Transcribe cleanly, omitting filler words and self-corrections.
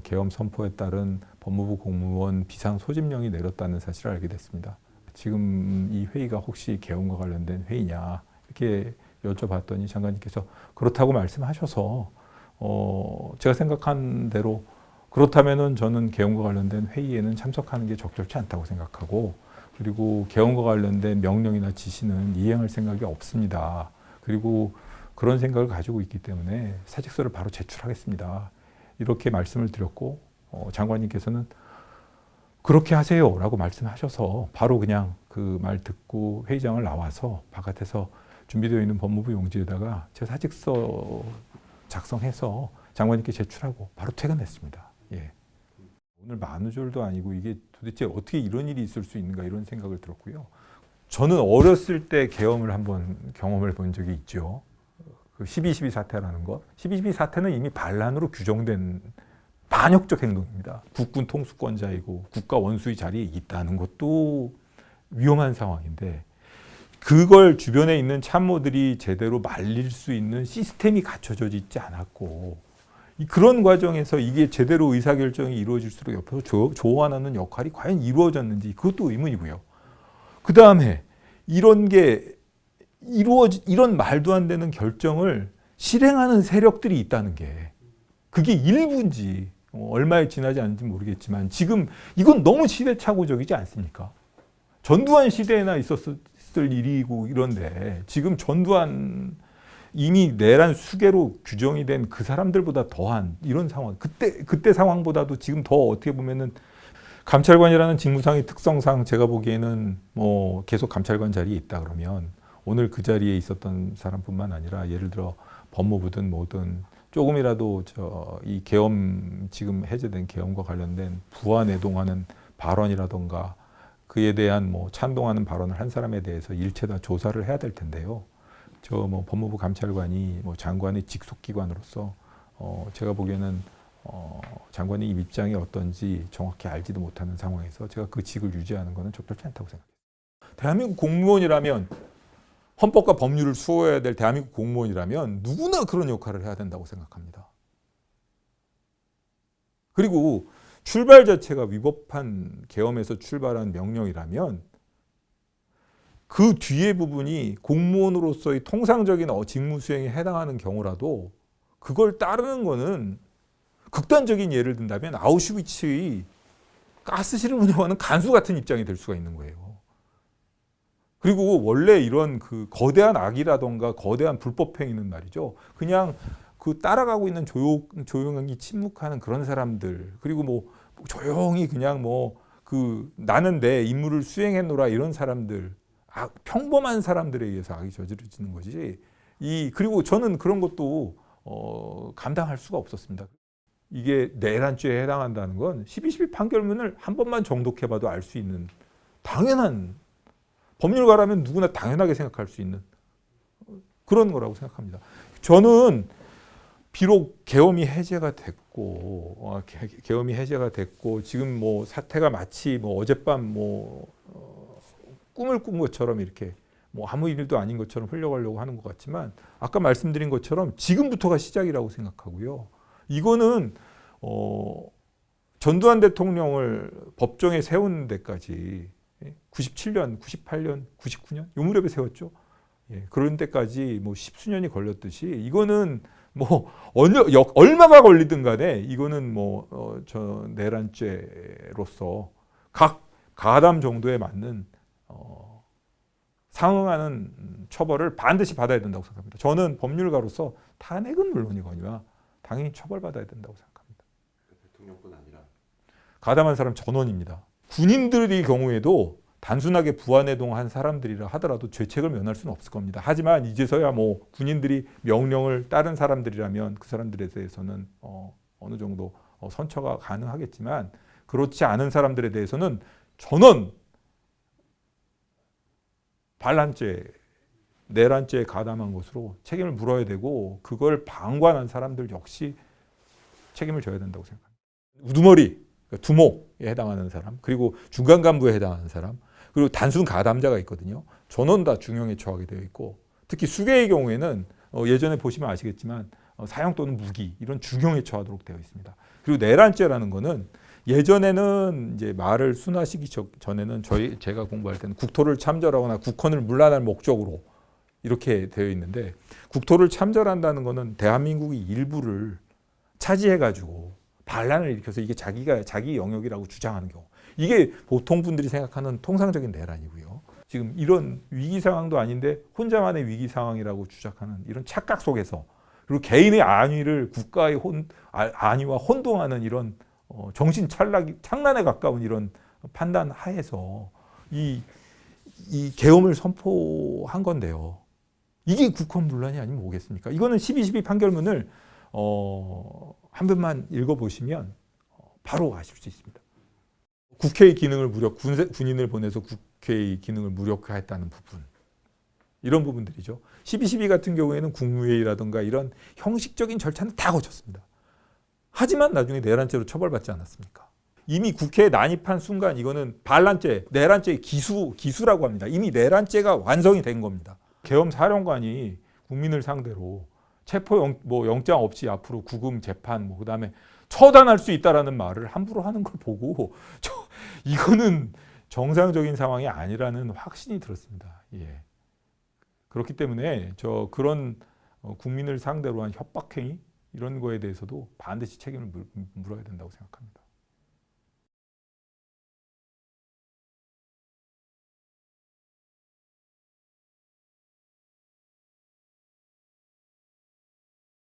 계엄 선포에 따른 법무부 공무원 비상 소집령이 내렸다는 사실을 알게 됐습니다. 지금 이 회의가 혹시 계엄과 관련된 회의냐 이렇게 여쭤봤더니 장관님께서 그렇다고 말씀하셔서 제가 생각한 대로 그렇다면은 저는 계엄과 관련된 회의에는 참석하는 게 적절치 않다고 생각하고, 그리고 계엄과 관련된 명령이나 지시는 이행할 생각이 없습니다. 그리고 그런 생각을 가지고 있기 때문에 사직서를 바로 제출하겠습니다. 이렇게 말씀을 드렸고, 장관님께서는 그렇게 하세요라고 말씀하셔서 바로 그냥 그 말 듣고 회의장을 나와서 바깥에서 준비되어 있는 법무부 용지에다가 제 사직서 작성해서 장관님께 제출하고 바로 퇴근했습니다. 예. 오늘 만우절도 아니고 이게 도대체 어떻게 이런 일이 있을 수 있는가 이런 생각을 들었고요. 저는 어렸을 때 계엄을 한번 경험을 본 적이 있죠. 그 12.12 사태라는 것. 12.12 사태는 이미 반란으로 규정된 반역적 행동입니다. 국군 통수권자이고 국가 원수의 자리에 있다는 것도 위험한 상황인데, 그걸 주변에 있는 참모들이 제대로 말릴 수 있는 시스템이 갖춰져 있지 않았고, 그런 과정에서 이게 제대로 의사결정이 이루어질수록 옆에서 조언하는 역할이 과연 이루어졌는지 그것도 의문이고요. 그 다음에 이런 말도 안 되는 결정을 실행하는 세력들이 있다는 게 그게 일부인지 얼마에 지나지 않는지 모르겠지만 지금 이건 너무 시대착오적이지 않습니까? 전두환 시대에나 있었을 일이고 이런데 지금 전두환 이미 내란 수괴로 규정이 된 그 사람들보다 더한 이런 상황, 그때 상황보다도 지금 더 어떻게 보면은 감찰관이라는 직무상의 특성상 제가 보기에는 뭐 계속 감찰관 자리에 있다 그러면 오늘 그 자리에 있었던 사람뿐만 아니라 예를 들어 법무부든 뭐든 조금이라도 이 계엄 지금 해제된 계엄과 관련된 부안해동하는 발언이라던가 그에 대한 뭐 찬동하는 발언을 한 사람에 대해서 일체 다 조사를 해야 될 텐데요. 뭐 법무부 감찰관이 뭐 장관의 직속 기관으로서 제가 보기에는 장관의 입장이 어떤지 정확히 알지도 못하는 상황에서 제가 그 직을 유지하는 것은 적절치 않다고 생각합니다. 대한민국 공무원이라면, 헌법과 법률을 수호해야 될 대한민국 공무원이라면 누구나 그런 역할을 해야 된다고 생각합니다. 그리고 출발 자체가 위법한 계엄에서 출발한 명령이라면 그 뒤에 부분이 공무원으로서의 통상적인 직무 수행에 해당하는 경우라도 그걸 따르는 거는, 극단적인 예를 든다면 아우슈비츠의 가스실을 운영하는 간수 같은 입장이 될 수가 있는 거예요. 그리고 원래 이런 그 거대한 악이라던가 거대한 불법 행위는 말이죠, 그냥 그 따라가고 있는 조용히 침묵하는 그런 사람들, 그리고 뭐 조용히 그냥 뭐 그 나는 내 임무를 수행했노라 이런 사람들, 평범한 사람들에 의해서 악이 저지러지는 거지. 그리고 저는 그런 것도 감당할 수가 없었습니다. 이게 내란죄에 해당한다는 건 12.12 판결문을 한 번만 정독해봐도 알 수 있는 당연한, 법률가라면 누구나 당연하게 생각할 수 있는 그런 거라고 생각합니다. 저는 비록 계엄이 해제가 됐고 지금 뭐 사태가 마치 뭐 어젯밤 꿈을 꾼 것처럼 이렇게 뭐 아무 일도 아닌 것처럼 흘러가려고 하는 것 같지만, 아까 말씀드린 것처럼 지금부터가 시작이라고 생각하고요. 이거는 전두환 대통령을 법정에 세우는 데까지 97년, 98년, 99년 요 무렵에 세웠죠. 예, 그런 데까지 뭐 십수년이 걸렸듯이 이거는 뭐 얼마가 걸리든 간에 이거는 저 내란죄로서 각 가담 정도에 맞는 상응하는 처벌을 반드시 받아야 된다고 생각합니다. 저는 법률가로서 탄핵은 물론이거니와 당연히 처벌받아야 된다고 생각합니다. 대통령뿐 아니라 가담한 사람 전원입니다. 군인들의 경우에도 단순하게 부안해동한 사람들이라 하더라도 죄책을 면할 수는 없을 겁니다. 하지만 이제서야 뭐 군인들이 명령을 따른 사람들이라면 그 사람들에 대해서는 어느 정도 선처가 가능하겠지만, 그렇지 않은 사람들에 대해서는 전원 반란죄, 내란죄에 가담한 것으로 책임을 물어야 되고, 그걸 방관한 사람들 역시 책임을 져야 된다고 생각합니다. 우두머리, 두목에 해당하는 사람, 그리고 중간 간부에 해당하는 사람, 그리고 단순 가담자가 있거든요. 전원 다 중형에 처하게 되어 있고, 특히 수괴의 경우에는 예전에 보시면 아시겠지만 사형 또는 무기 이런 중형에 처하도록 되어 있습니다. 그리고 내란죄라는 거는 예전에는 이제 말을 순화시키기 전에는 제가 공부할 때는 국토를 참전하거나 국헌을 문란할 목적으로 이렇게 되어 있는데, 국토를 참전한다는 거는 대한민국의 일부를 차지해가지고 반란을 일으켜서 이게 자기 영역이라고 주장하는 경우, 이게 보통 분들이 생각하는 통상적인 내란이고요. 지금 이런 위기 상황도 아닌데 혼자만의 위기 상황이라고 주장하는 이런 착각 속에서, 그리고 개인의 안위를 국가의 안위와 혼동하는 이런 정신 착란에 가까운 이런 판단 하에서 이 계엄을 선포한 건데요. 이게 국헌 문란이 아니면 뭐겠습니까? 이거는 12.12 판결문을 한 번만 읽어보시면 바로 아실 수 있습니다. 국회의 기능을 군인을 보내서 국회의 기능을 무력화했다는 부분, 이런 부분들이죠. 12.12 같은 경우에는 국무회의라든가 이런 형식적인 절차는 다 거쳤습니다. 하지만 나중에 내란죄로 처벌받지 않았습니까? 이미 국회에 난입한 순간 이거는 반란죄, 내란죄의 기수라고 합니다. 이미 내란죄가 완성이 된 겁니다. 계엄 사령관이 국민을 상대로 영장 없이 앞으로 구금 재판 그다음에 처단할 수 있다라는 말을 함부로 하는 걸 보고 이거는 정상적인 상황이 아니라는 확신이 들었습니다. 예. 그렇기 때문에 그런 국민을 상대로 한 협박행위 이런 거에 대해서도 반드시 책임을 물어야 된다고 생각합니다.